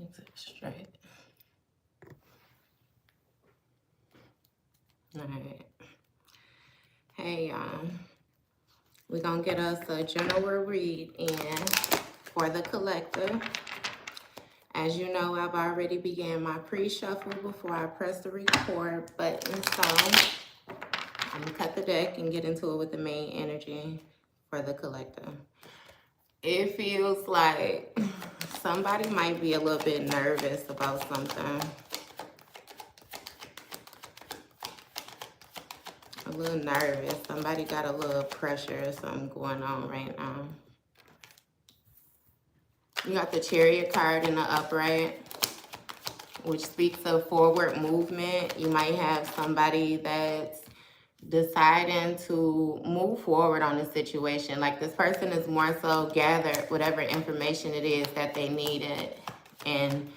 It's straight. All right. Hey, y'all. We're going to get us a general read in for the collective. As you know, I've already began my pre-shuffle before I press the record button. So I'm going to cut the deck and get into it with the main energy for the collective. It feels like somebody might be a little bit nervous about something. A little nervous. Somebody got a little pressure or something going on right now. You got the Chariot card in the upright, which speaks of forward movement. You might have somebody that's deciding to move forward on a situation. Like this person is more so gathered whatever information it is that they needed, and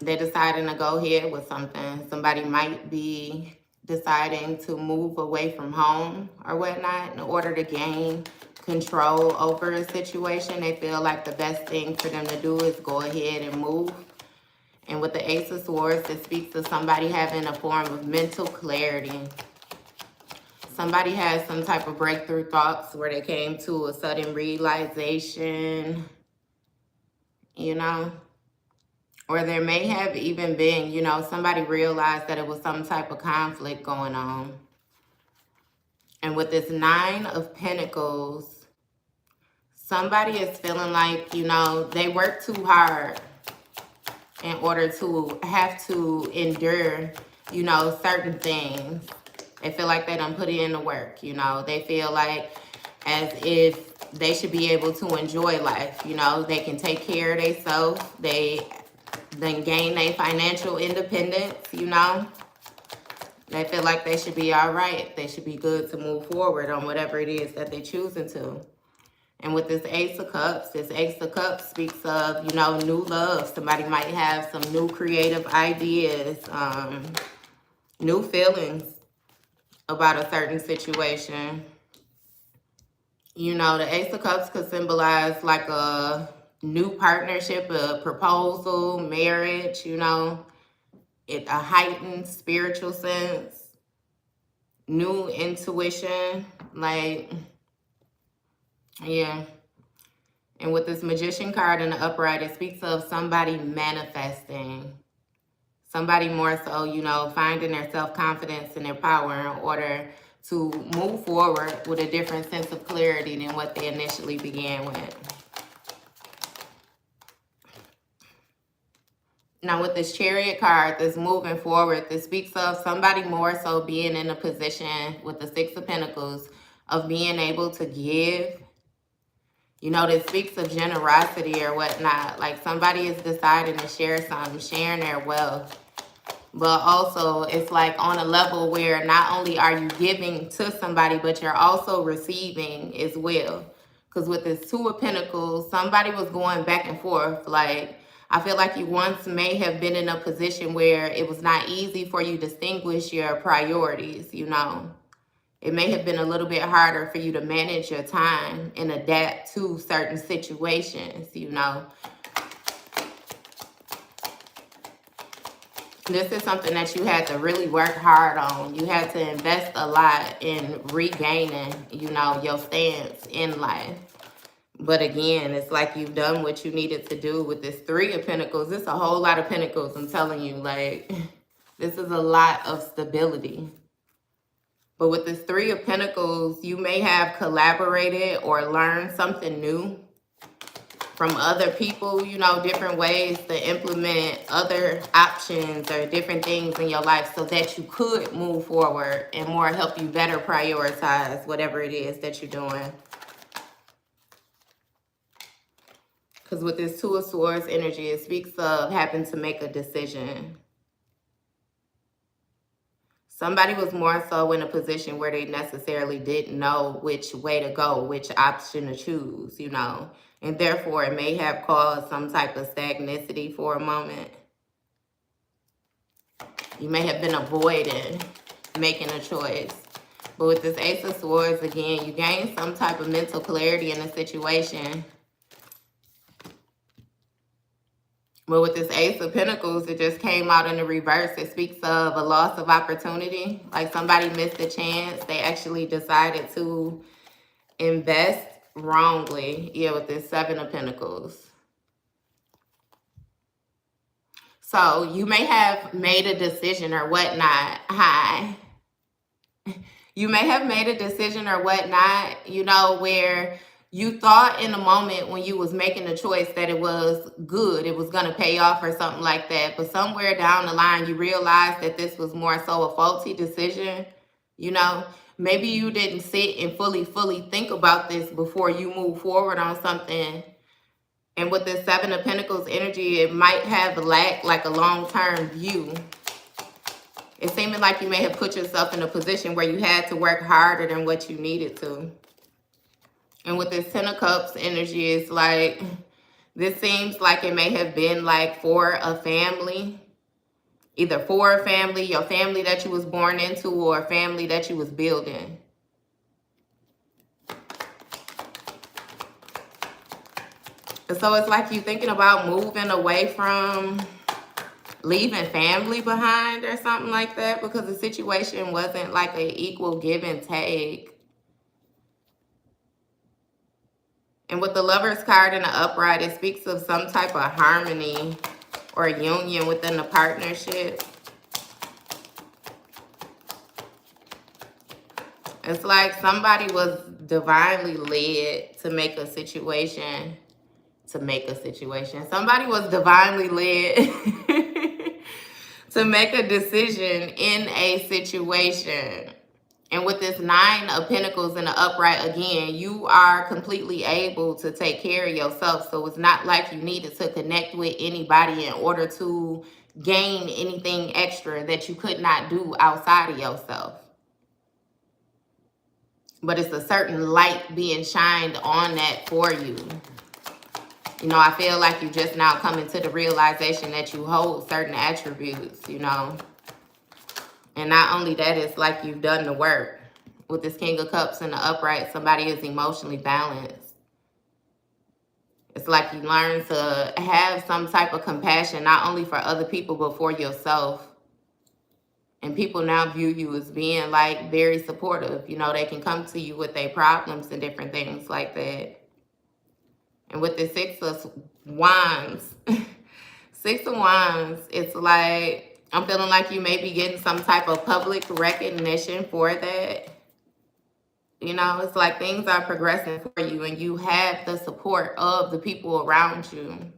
they're deciding to go ahead with something. Somebody might be deciding to move away from home or whatnot in order to gain control over a situation. They feel like the best thing for them to do is go ahead and move. And with the Ace of Swords, it speaks of somebody having a form of mental clarity. Somebody has some type of breakthrough thoughts where they came to a sudden realization, you know. Or there may have even been, you know, somebody realized that it was some type of conflict going on. And with this Nine of Pentacles, somebody is feeling like, you know, they work too hard in order to have to endure, you know, certain things. They feel like they done put in the work, you know. They feel like as if they should be able to enjoy life, you know. They can take care of themselves. They then gain their financial independence, you know. They feel like they should be all right. They should be good to move forward on whatever it is that they're choosing to. And with this Ace of Cups speaks of, you know, new love. Somebody might have some new creative ideas, new feelings about a certain situation. You know, the Ace of Cups could symbolize like a new partnership, a proposal, marriage, you know, a heightened spiritual sense, new intuition, like, yeah. And with this Magician card in the upright, it speaks of somebody manifesting. Somebody more so, you know, finding their self-confidence and their power in order to move forward with a different sense of clarity than what they initially began with. Now with this Chariot card that's moving forward, this speaks of somebody more so being in a position with the Six of Pentacles of being able to give. You know, this speaks of generosity or whatnot. Like somebody is deciding to share something, sharing their wealth. But also it's like on a level where not only are you giving to somebody, but you're also receiving as well. Because with this Two of Pentacles, somebody was going back and forth. Like, I feel like you once may have been in a position where it was not easy for you to distinguish your priorities, you know. It may have been a little bit harder for you to manage your time and adapt to certain situations, you know. This is something that you had to really work hard on. You had to invest a lot in regaining, you know, your stance in life. But again, it's like you've done what you needed to do with this Three of Pentacles. It's a whole lot of pentacles, I'm telling you. Like, this is a lot of stability. But with this Three of Pentacles, you may have collaborated or learned something new from other people, you know, different ways to implement other options or different things in your life so that you could move forward and more help you better prioritize whatever it is that you're doing. Because with this Two of Swords energy, it speaks of having to make a decision. Somebody was more so in a position where they necessarily didn't know which way to go, which option to choose, you know. And therefore, it may have caused some type of stagnicity for a moment. You may have been avoiding making a choice. But with this Ace of Swords, again, you gain some type of mental clarity in a situation. But with this Ace of Pentacles, it just came out in the reverse. It speaks of a loss of opportunity. Like somebody missed a chance. They actually decided to invest wrongly. Yeah, with this Seven of Pentacles. So you may have made a decision or whatnot. Hi. You may have made a decision or whatnot, you know, where you thought in the moment when you was making the choice that it was good, it was going to pay off or something like that. But somewhere down the line, you realized that this was more so a faulty decision. You know, maybe you didn't sit and fully think about this before you move forward on something. And with this Seven of Pentacles energy, it might have lacked like a long-term view. It seemed like you may have put yourself in a position where you had to work harder than what you needed to. And with this Ten of Cups energy, it's like, this seems like it may have been like for a family. Either for a family, your family that you was born into, or a family that you was building. And so it's like you thinking about moving away from leaving family behind or something like that, because the situation wasn't like an equal give and take. And with the Lovers card in the upright, it speaks of some type of harmony or union within the partnership. It's like somebody was divinely led to make a situation, Somebody was divinely led to make a decision in a situation. And with this Nine of Pentacles in the upright, again, you are completely able to take care of yourself. So it's not like you needed to connect with anybody in order to gain anything extra that you could not do outside of yourself. But it's a certain light being shined on that for you. You know, I feel like you just now coming to the realization that you hold certain attributes, you know. And not only that, it's like you've done the work. With this King of Cups in the upright, somebody is emotionally balanced. It's like you learn to have some type of compassion, not only for other people, but for yourself. And people now view you as being like very supportive. You know, they can come to you with their problems and different things like that. And with the Six of Wands, Six of Wands, it's like, I'm feeling like you may be getting some type of public recognition for that. You know, it's like things are progressing for you and you have the support of the people around you.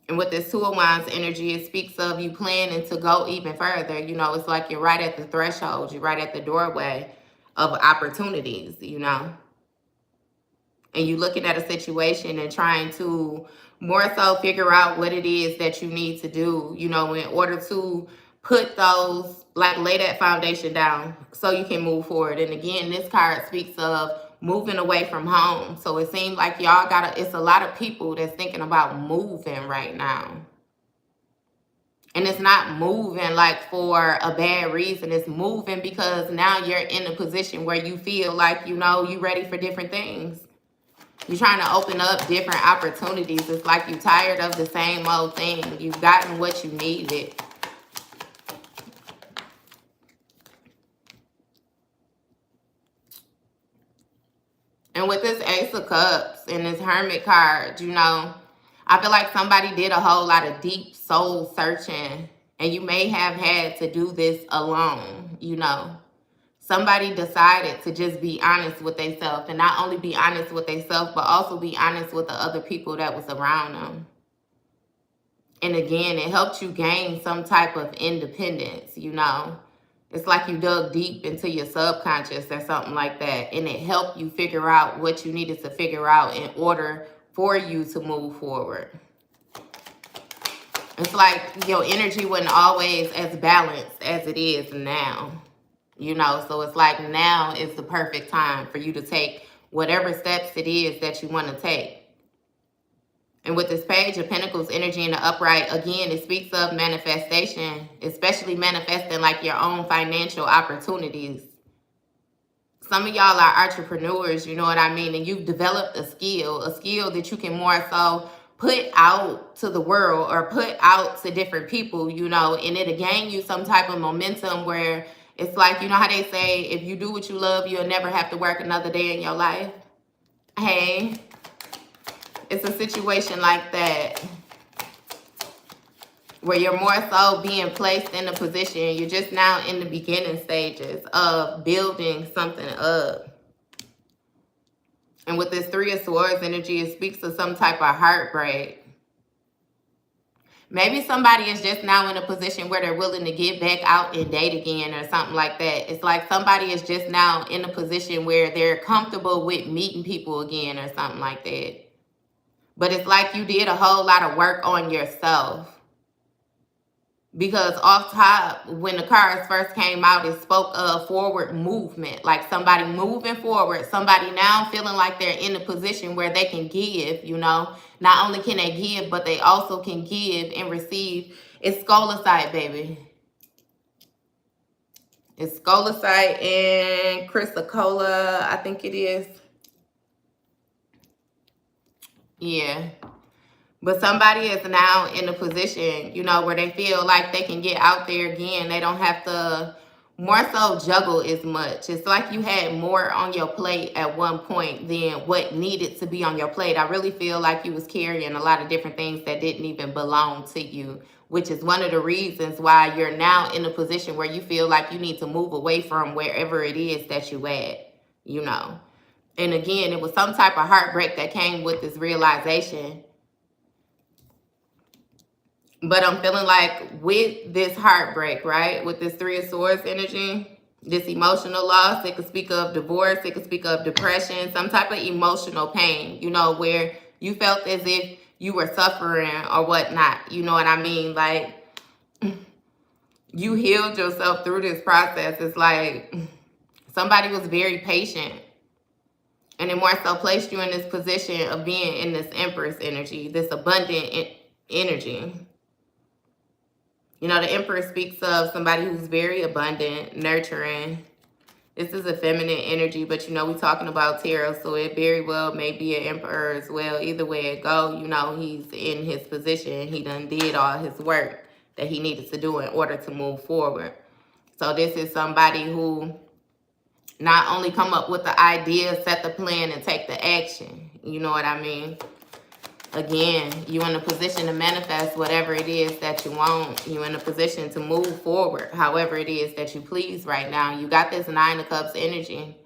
And with this Two of Wands energy, it speaks of you planning to go even further. You know, it's like you're right at the threshold. You're right at the doorway of opportunities, you know. And you're looking at a situation and trying to more so figure out what it is that you need to do, you know, in order to put those, like lay that foundation down so you can move forward. And again, this card speaks of moving away from home. So it seems like y'all it's a lot of people that's thinking about moving right now. And it's not moving like for a bad reason. It's moving because now you're in a position where you feel like, you know, you're ready for different things. You're trying to open up different opportunities. It's like you're tired of the same old thing. You've gotten what you needed. And with this Ace of Cups and this Hermit card, you know, I feel like somebody did a whole lot of deep soul searching. And you may have had to do this alone, you know. Somebody decided to just be honest with themselves, and not only be honest with themselves, but also be honest with the other people that was around them. And again, it helped you gain some type of independence, you know. It's like you dug deep into your subconscious or something like that, and it helped you figure out what you needed to figure out in order for you to move forward. It's like your energy wasn't always as balanced as it is now. You know, so it's like now is the perfect time for you to take whatever steps it is that you want to take. And with this Page of Pentacles energy in the upright, again, it speaks of manifestation, especially manifesting like your own financial opportunities. Some of y'all are entrepreneurs, you know what I mean? And you've developed a skill that you can more so put out to the world or put out to different people, you know, and it'll gain you some type of momentum where it's like, you know how they say, if you do what you love, you'll never have to work another day in your life. Hey, it's a situation like that where you're more so being placed in a position, you're just now in the beginning stages of building something up. And with this Three of Swords energy, it speaks of some type of heartbreak. Maybe somebody is just now in a position where they're willing to get back out and date again or something like that. It's like somebody is just now in a position where they're comfortable with meeting people again or something like that. But it's like you did a whole lot of work on yourself. Because off top, when the cards first came out, it spoke of forward movement. Like somebody moving forward. Somebody now feeling like they're in a position where they can give, you know. Not only can they give, but they also can give and receive. It's Scolasite, baby. It's Scolasite and Chrysocolla, I think it is. Yeah. But somebody is now in a position, you know, where they feel like they can get out there again. They don't have to more so juggle as much. It's like you had more on your plate at one point than what needed to be on your plate. I really feel like you was carrying a lot of different things that didn't even belong to you, which is one of the reasons why you're now in a position where you feel like you need to move away from wherever it is that you at, you know. And again, it was some type of heartbreak that came with this realization. But I'm feeling like with this heartbreak, right, with this Three of Swords energy, this emotional loss, it could speak of divorce, it could speak of depression, some type of emotional pain, you know, where you felt as if you were suffering or whatnot. You know what I mean? Like, you healed yourself through this process. It's like somebody was very patient. And it more so placed you in this position of being in this Empress energy, this abundant energy. You know, the Emperor speaks of somebody who's very abundant, nurturing. This is a feminine energy, but, you know, we're talking about tarot, so it very well may be an Emperor as well. Either way it go, you know, he's in his position. He done did all his work that he needed to do in order to move forward. So this is somebody who not only come up with the idea, set the plan, and take the action. You know what I mean? Again, you're in a position to manifest whatever it is that you want. You're in a position to move forward however it is that you please right now. You got this Nine of Cups energy,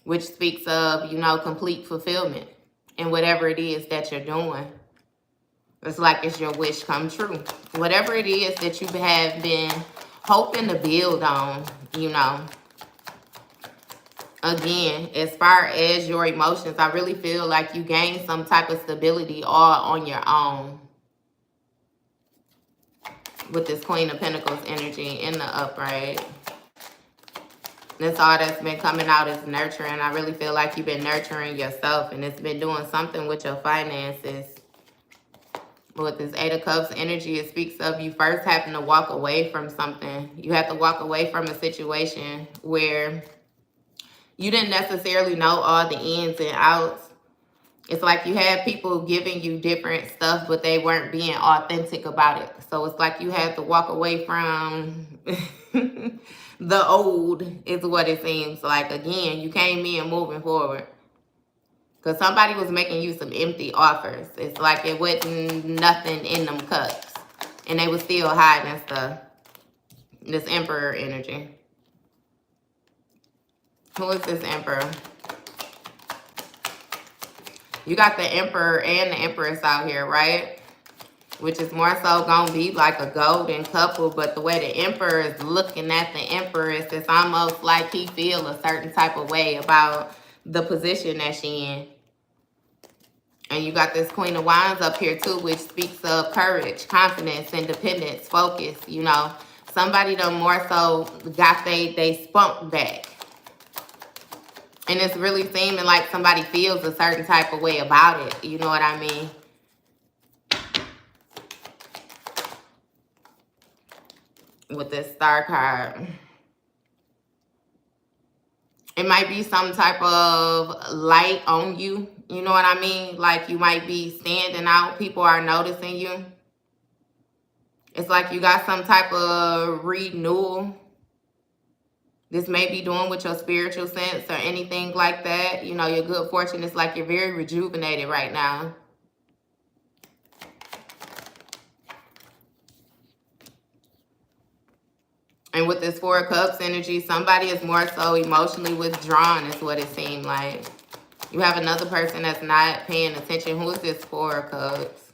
which speaks of, you know, complete fulfillment in whatever it is that you're doing. It's like it's your wish come true. Whatever it is that you have been hoping to build on, you know. Again, as far as your emotions, I really feel like you gain some type of stability all on your own. With this Queen of Pentacles energy in the upright. That's all that's been coming out is nurturing. I really feel like you've been nurturing yourself and it's been doing something with your finances. With this Eight of Cups energy, it speaks of you first having to walk away from something. You have to walk away from a situation where you didn't necessarily know all the ins and outs. It's like you had people giving you different stuff, but they weren't being authentic about it. So it's like you had to walk away from the old is what it seems like. Again, you came in moving forward. Because somebody was making you some empty offers. It's like it wasn't nothing in them cups. And they were still hiding stuff. This Emperor energy. Who is this Emperor? You got the Emperor and the Empress out here, right? Which is more so going to be like a golden couple. But the way the Emperor is looking at the Empress, it's almost like he feels a certain type of way about the position that she in. And you got this Queen of Wands up here too, which speaks of courage, confidence, independence, focus, you know. Somebody done more so got they spunk back. And it's really seeming like somebody feels a certain type of way about it. You know what I mean? With this Star card. It might be some type of light on you. You know what I mean? Like you might be standing out. People are noticing you. It's like you got some type of renewal. This may be doing with your spiritual sense or anything like that. You know, your good fortune is like you're very rejuvenated right now. And with this Four of Cups energy, somebody is more so emotionally withdrawn is what it seemed like. You have another person that's not paying attention. Who is this Four of Cups?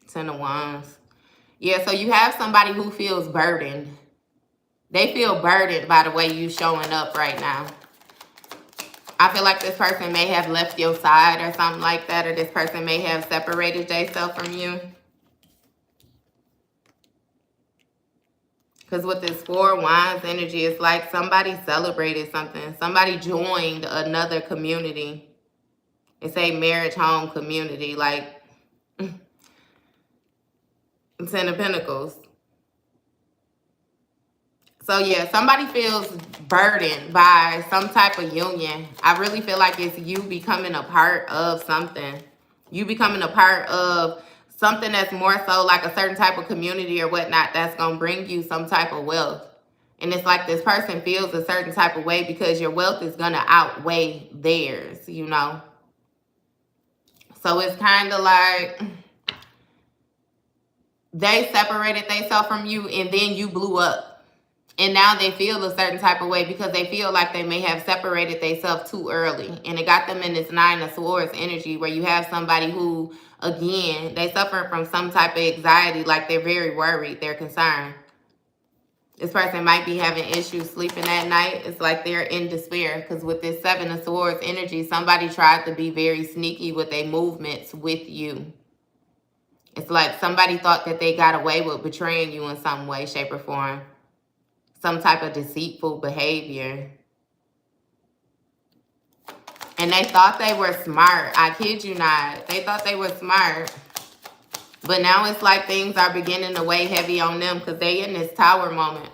Ten of Wands. Yeah, so you have somebody who feels burdened. They feel burdened by the way you showing up right now. I feel like this person may have left your side or something like that, or this person may have separated themselves from you. Because with this Four of Wands energy, it's like somebody celebrated something. Somebody joined another community. It's a marriage home community, like Ten of Pentacles. So yeah, somebody feels burdened by some type of union. I really feel like it's you becoming a part of something. You becoming a part of something that's more so like a certain type of community or whatnot that's going to bring you some type of wealth. And it's like this person feels a certain type of way because your wealth is going to outweigh theirs, you know. So it's kind of like they separated themselves from you and then you blew up. And now they feel a certain type of way because they feel like they may have separated themselves too early. And it got them in this Nine of Swords energy where you have somebody who, again, they suffer from some type of anxiety, like they're very worried, they're concerned. This person might be having issues sleeping at night. It's like they're in despair because with this Seven of Swords energy, somebody tried to be very sneaky with their movements with you. It's like somebody thought that they got away with betraying you in some way, shape, or form. Some type of deceitful behavior. And they thought they were smart. I kid you not. They thought they were smart. But now it's like things are beginning to weigh heavy on them because they in this Tower moment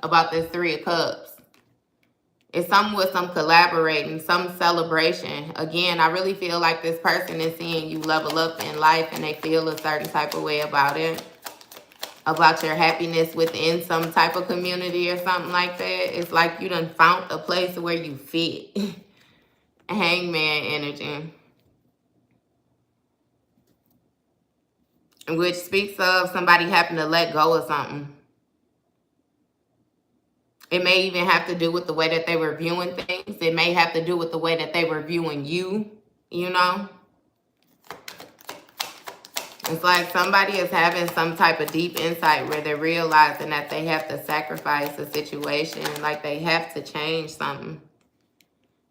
about this Three of Cups. It's something with some collaborating, some celebration. Again, I really feel like this person is seeing you level up in life and they feel a certain type of way about it. About your happiness within some type of community or something like that. It's like you done found a place where you fit. Hangman energy. Which speaks of somebody having to let go of something. It may even have to do with the way that they were viewing things. It may have to do with the way that they were viewing you, you know. It's like somebody is having some type of deep insight where they're realizing that they have to sacrifice a situation, like they have to change something.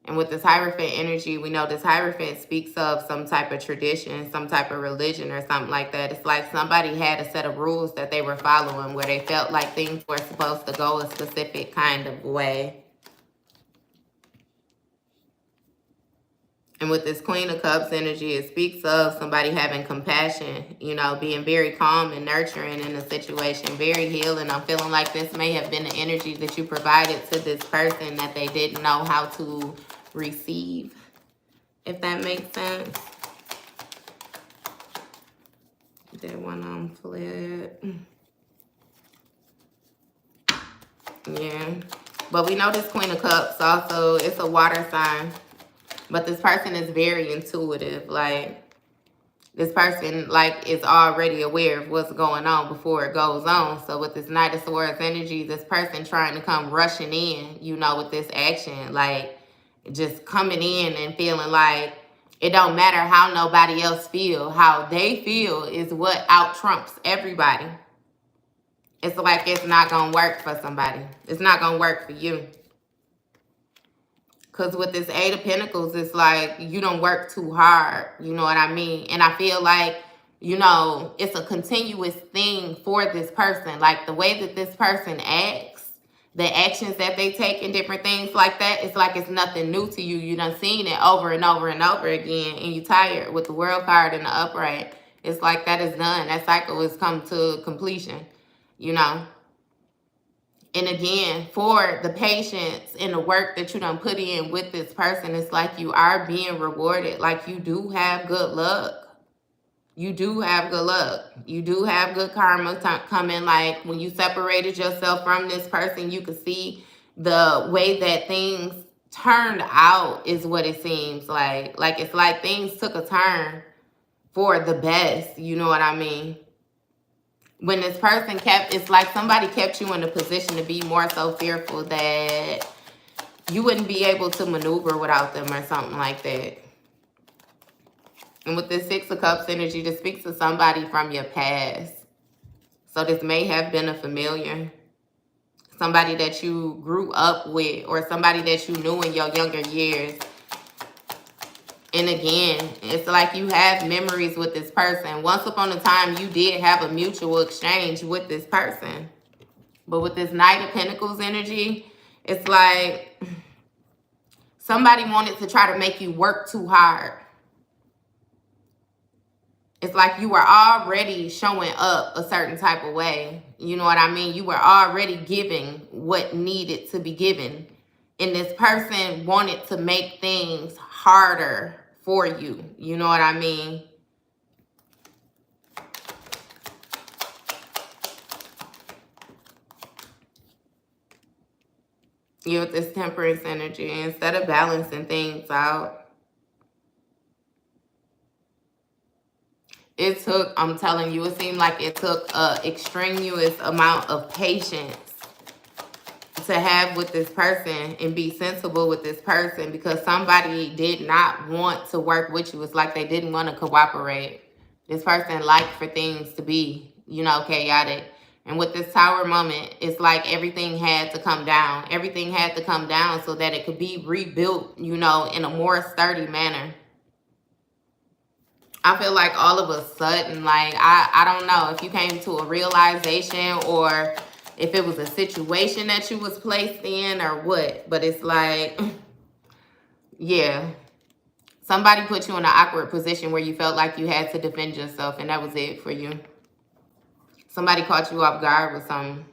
And with this Hierophant energy, we know this Hierophant speaks of some type of tradition, some type of religion or something like that. It's like somebody had a set of rules that they were following where they felt like things were supposed to go a specific kind of way. And with this Queen of Cups energy, it speaks of somebody having compassion, you know, being very calm and nurturing in a situation, very healing. I'm feeling like this may have been the energy that you provided to this person that they didn't know how to receive, if that makes sense. That one on flip. Yeah. But we know this Queen of Cups also, it's a water sign. But this person is very intuitive. Like, this person, like, is already aware of what's going on before it goes on. So with this Knight of Swords energy, this person trying to come rushing in, you know, with this action. Like, just coming in and feeling like it don't matter how nobody else feel. How they feel is what out-trumps everybody. It's like it's not going to work for somebody. It's not going to work for you. Because with this Eight of Pentacles, it's like you don't work too hard. You know what I mean? And I feel like, you know, it's a continuous thing for this person. Like the way that this person acts, the actions that they take and different things like that, it's like it's nothing new to you. You done seen it over and over and over again. And you tired with the World card and the upright. It's like that is done. That cycle has come to completion, you know. And again, for the patience and the work that you done put in with this person, it's like you are being rewarded. Like you do have good luck. You do have good luck. You do have good karma coming. Like when you separated yourself from this person, you could see the way that things turned out is what it seems like. Like it's like things took a turn for the best. You know what I mean? When this person it's like somebody kept you in a position to be more so fearful that you wouldn't be able to maneuver without them or something like that. And with this Six of Cups energy, this speaks to somebody from your past. So this may have been a familiar, somebody that you grew up with, or somebody that you knew in your younger years. And again, it's like you have memories with this person. Once upon a time, you did have a mutual exchange with this person. But with this Knight of Pentacles energy, it's like somebody wanted to try to make you work too hard. It's like you were already showing up a certain type of way. You know what I mean? You were already giving what needed to be given. And this person wanted to make things harder for you. You know what I mean? You with this Temperance energy, instead of balancing things out, it took, I'm telling you, it seemed like it took an extraneous amount of patience to have with this person and be sensible with this person, because somebody did not want to work with you. It's like they didn't want to cooperate. This person liked for things to be, you know, chaotic. And with this Tower moment, it's like everything had to come down. Everything had to come down so that it could be rebuilt, you know, in a more sturdy manner. I feel like all of a sudden, like, I don't know if you came to a realization or if it was a situation that you was placed in or what. But it's like, yeah, somebody put you in an awkward position where you felt like you had to defend yourself, and that was it for you. Somebody caught you off guard with something.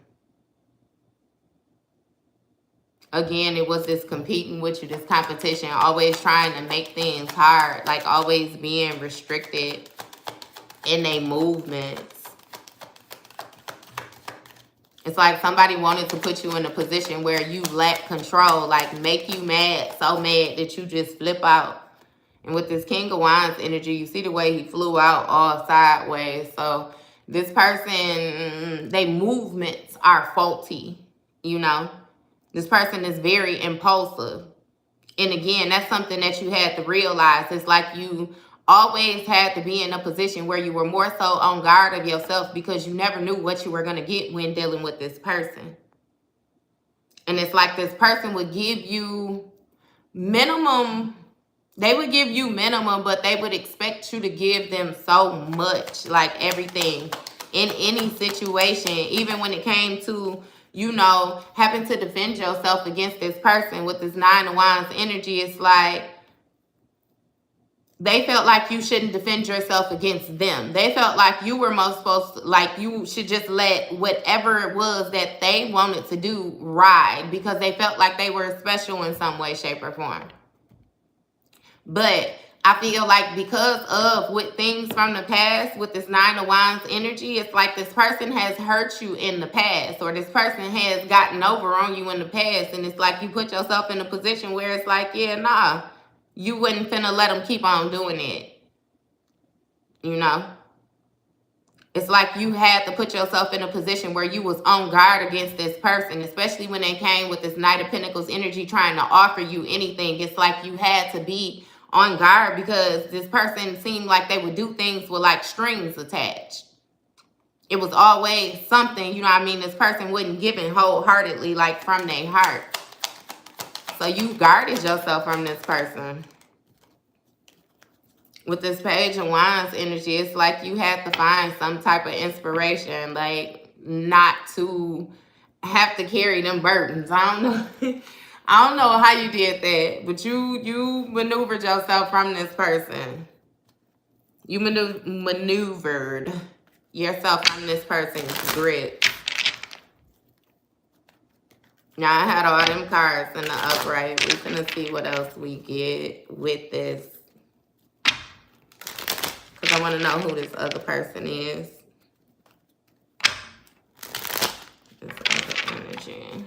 Again, it was this competing with you, this competition, always trying to make things hard, like always being restricted in their movements. It's like somebody wanted to put you in a position where you lack control, like make you mad, so mad that you just flip out. And with this King of Wands energy, you see the way he flew out all sideways. So this person, their movements are faulty, you know. This person is very impulsive. And again, that's something that you had to realize. It's like you always had to be in a position where you were more so on guard of yourself, because you never knew what you were going to get when dealing with this person. And it's like this person would give you minimum. They would give you minimum, but they would expect you to give them so much, like everything in any situation, even when it came to, you know, having to defend yourself against this person. With this Nine of Wands energy, it's like they felt like you shouldn't defend yourself against them. They felt like you were most supposed to, like you should just let whatever it was that they wanted to do ride, because they felt like they were special in some way, shape, or form. But I feel like because of with things from the past, with this Nine of Wands energy, it's like this person has hurt you in the past, or this person has gotten over on you in the past. And it's like you put yourself in a position where it's like, yeah, nah, you wouldn't finna let them keep on doing it. You know? It's like you had to put yourself in a position where you was on guard against this person, especially when they came with this Knight of Pentacles energy trying to offer you anything. It's like you had to be on guard, because this person seemed like they would do things with like strings attached. It was always something, you know what I mean? This person wasn't giving wholeheartedly, like from their heart. So you guarded yourself from this person. With this Page of Wands energy, it's like you had to find some type of inspiration, like not to have to carry them burdens. I don't know. I don't know how you did that, but you maneuvered yourself from this person. You maneuvered yourself from this person's grip. Now I had all them cards in the upright. We finna see what else we get with this. Because I want to know who this other person is. This other energy.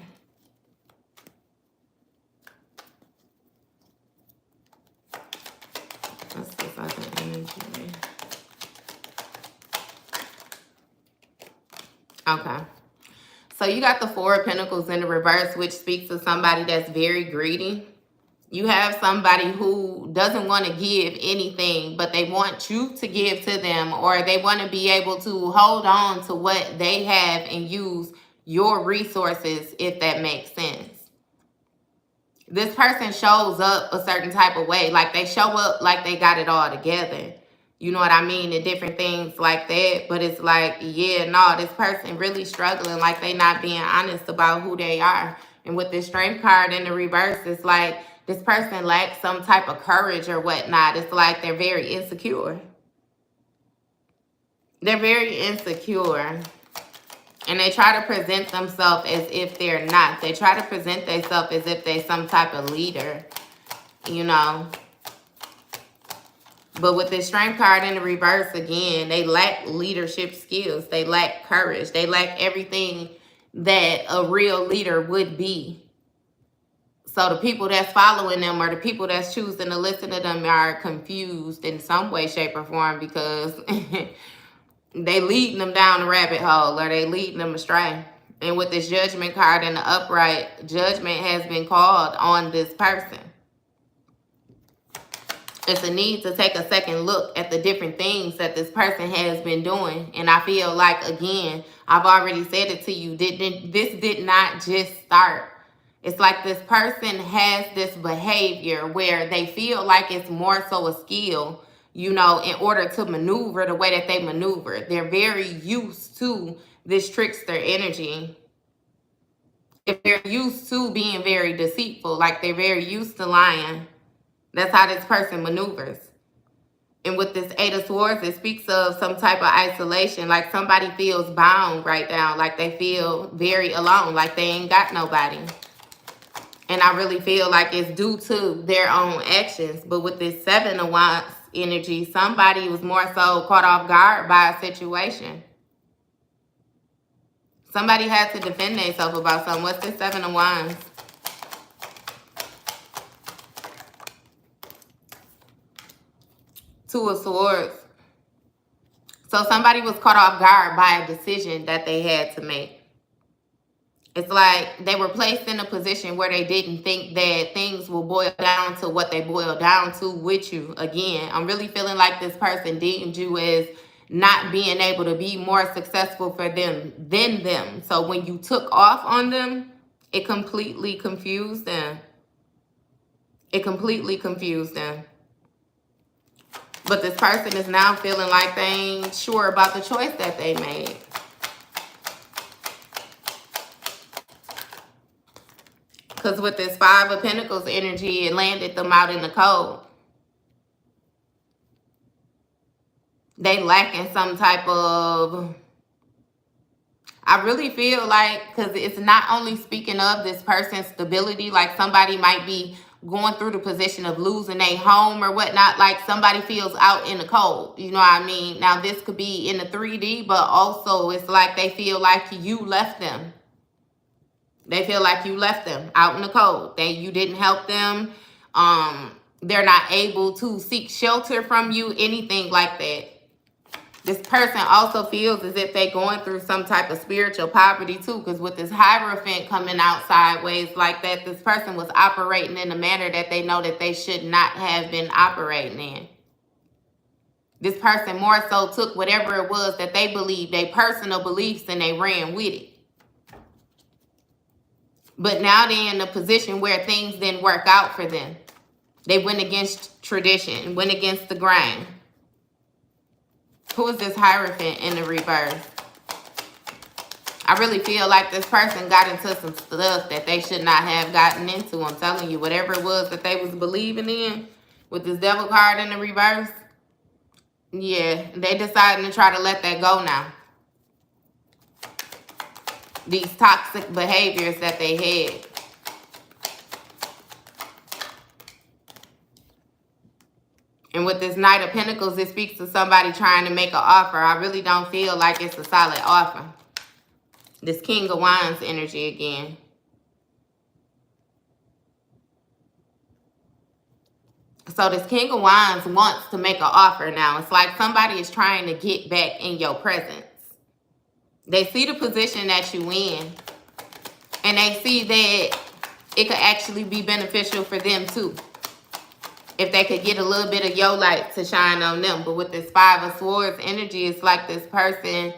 What's this other energy? Okay. So you got the Four of Pentacles in the reverse, which speaks to somebody that's very greedy. You have somebody who doesn't want to give anything, but they want you to give to them, or they want to be able to hold on to what they have and use your resources, if that makes sense. This person shows up a certain type of way, like they show up like they got it all together. You know what I mean? And different things like that. But it's like, yeah, no, this person really struggling, like they not being honest about who they are. And with this Strength card in the reverse, it's like this person lacks some type of courage or whatnot. It's like they're very insecure. They're very insecure. And they try to present themselves as if they're not. They try to present themselves as if they're some type of leader, you know. But with this Strength card in the reverse, again, they lack leadership skills. They lack courage. They lack everything that a real leader would be. So the people that's following them, or the people that's choosing to listen to them, are confused in some way, shape, or form, because they leading them down the rabbit hole, or they leading them astray. And with this Judgment card in the upright, judgment has been called on this person. It's a need to take a second look at the different things that this person has been doing. And I feel like, again, I've already said it to you, this did not just start. It's like this person has this behavior where they feel like it's more so a skill, you know, in order to maneuver the way that they maneuver. They're very used to this trickster energy. If they're used to being very deceitful, like they're very used to lying. That's how this person maneuvers. And with this Eight of Swords, it speaks of some type of isolation. Like somebody feels bound right now. Like they feel very alone. Like they ain't got nobody. And I really feel like it's due to their own actions. But with this Seven of Wands energy, somebody was more so caught off guard by a situation. Somebody had to defend themselves about something. What's this Seven of Wands? Two of Swords. So somebody was caught off guard by a decision that they had to make. It's like they were placed in a position where they didn't think that things will boil down to what they boil down to with you. Again, I'm really feeling like this person deemed you as not being able to be more successful for them than them. So when you took off on them, it completely confused them. It completely confused them. But this person is now feeling like they ain't sure about the choice that they made. Because with this Five of Pentacles energy, it landed them out in the cold. They lacking some type of... I really feel like, because it's not only speaking of this person's stability, like somebody might be going through the position of losing a home or whatnot, like somebody feels out in the cold, you know what I mean? Now this could be in the 3D, but also it's like they feel like you left them. They feel like you left them out in the cold. You didn't help them. They're not able to seek shelter from you, anything like that. This person also feels as if they're going through some type of spiritual poverty too, because with this Hierophant coming out sideways like that, this person was operating in a manner that they know that they should not have been operating in. This person more so took whatever it was that they believed, their personal beliefs, and they ran with it. But now they're in a position where things didn't work out for them. They went against tradition, went against the grain. Who is this Hierophant in the reverse? I really feel like this person got into some stuff that they should not have gotten into. I'm telling you, whatever it was that they was believing in, with this Devil card in the reverse, yeah, they decided to try to let that go now. these toxic behaviors that they had. And with this Knight of Pentacles, it speaks to somebody trying to make an offer. I really don't feel like it's a solid offer. This King of Wands energy again. So this King of Wands wants to make an offer now. It's like somebody is trying to get back in your presence. They see the position that you in. And they see that it could actually be beneficial for them too. If they could get a little bit of your light to shine on them. But with this Five of Swords energy, it's like this person,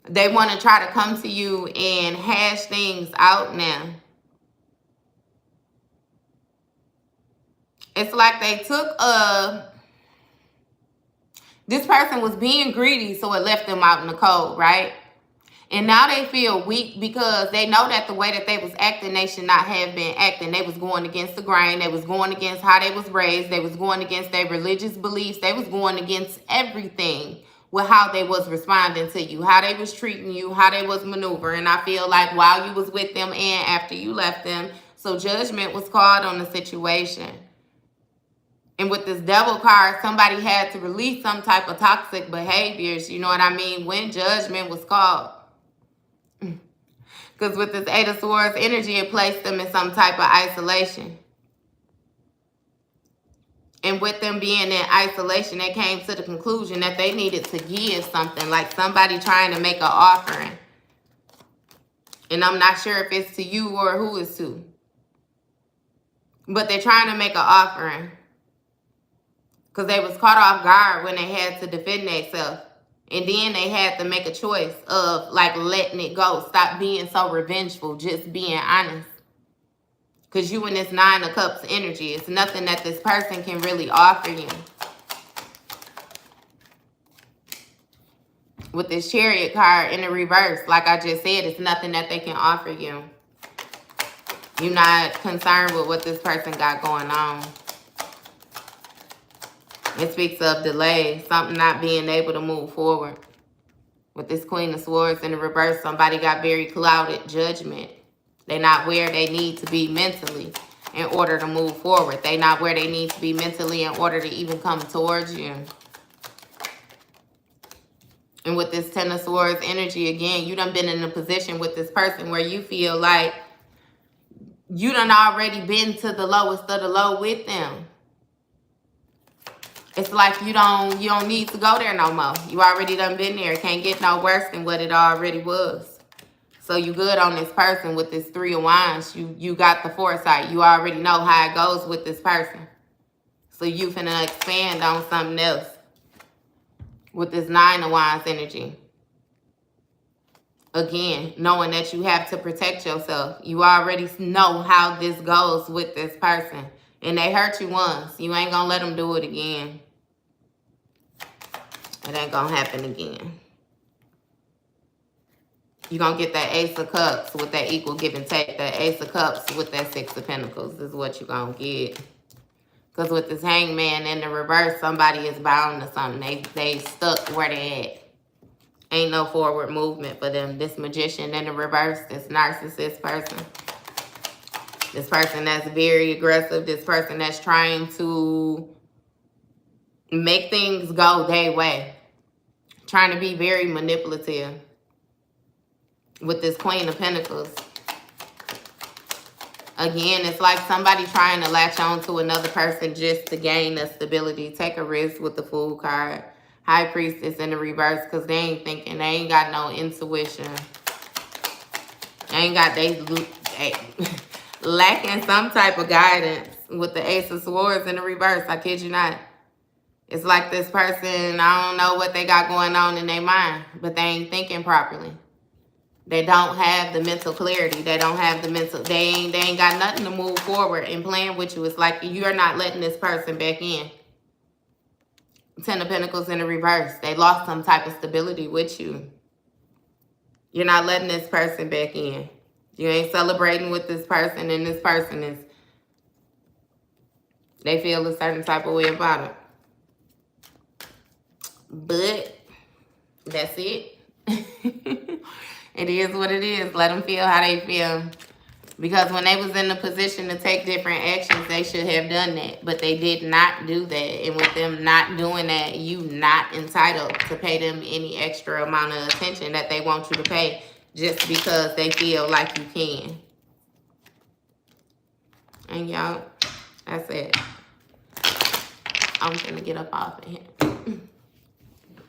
they want to try to come to you and hash things out now. It's like they took this person was being greedy, so it left them out in the cold, right? And now they feel weak because they know that the way that they was acting, they should not have been acting. They was going against the grain. They was going against how they was raised. They was going against their religious beliefs. They was going against everything with how they was responding to you, how they was treating you, how they was maneuvering. I feel like while you was with them and after you left them, so judgment was called on the situation. And with this Devil card, somebody had to release some type of toxic behaviors, you know what I mean, when judgment was called. Because with this Eight of Swords energy, it placed them in some type of isolation. And with them being in isolation, they came to the conclusion that they needed to give something, like somebody trying to make an offering. And I'm not sure if it's to you or who it's to. But they're trying to make an offering. Because they was caught off guard when they had to defend themselves. And then they had to make a choice of like letting it go. Stop being so revengeful. Just being honest. Because you in this Nine of Cups energy. It's nothing that this person can really offer you. With this Chariot card in the reverse, like I just said, it's nothing that they can offer you. You're not concerned with what this person got going on. It speaks of delay, something not being able to move forward. With this Queen of Swords in the reverse, somebody got very clouded judgment. They're not where they need to be mentally in order to move forward. They're not where they need to be mentally in order to even come towards you. And with this Ten of Swords energy, again, you done been in a position with this person where you feel like you done already been to the lowest of the low with them. It's like you don't need to go there no more. You already done been there. It can't get no worse than what it already was. So you good on this person with this Three of Wands. You got the foresight. You already know how it goes with this person. So you finna expand on something else. With this Nine of Wands energy. Again, knowing that you have to protect yourself. You already know how this goes with this person. And they hurt you once. You ain't gonna let them do it again. It ain't gonna happen again. You're gonna get that Ace of Cups with that equal give and take. That Ace of Cups with that Six of Pentacles is what you're gonna get. Because with this Hangman in the reverse, somebody is bound to something. They stuck where they at. Ain't no forward movement for them. This Magician in the reverse, this narcissist person. This person that's very aggressive. This person that's trying to make things go their way. Trying to be very manipulative. With this Queen of Pentacles. Again, it's like somebody trying to latch on to another person just to gain the stability. Take a risk with the Fool card. High Priestess in the reverse because they ain't thinking. They ain't got no intuition. They lacking some type of guidance with the Ace of Swords in the reverse. I kid you not. It's like this person, I don't know what they got going on in their mind, but they ain't thinking properly. They don't have the mental clarity. They don't have the mental, they ain't got nothing to move forward and plan with you. It's like you're not letting this person back in. Ten of Pentacles in the reverse. They lost some type of stability with you. You're not letting this person back in. You ain't celebrating with this person, and this person is, they feel a certain type of way about it. But that's it. It is what it is. Let them feel how they feel. Because when they was in the position to take different actions, they should have done that. But they did not do that. And with them not doing that, you not entitled to pay them any extra amount of attention that they want you to pay just because they feel like you can. And y'all, that's it. I'm gonna get up off of here.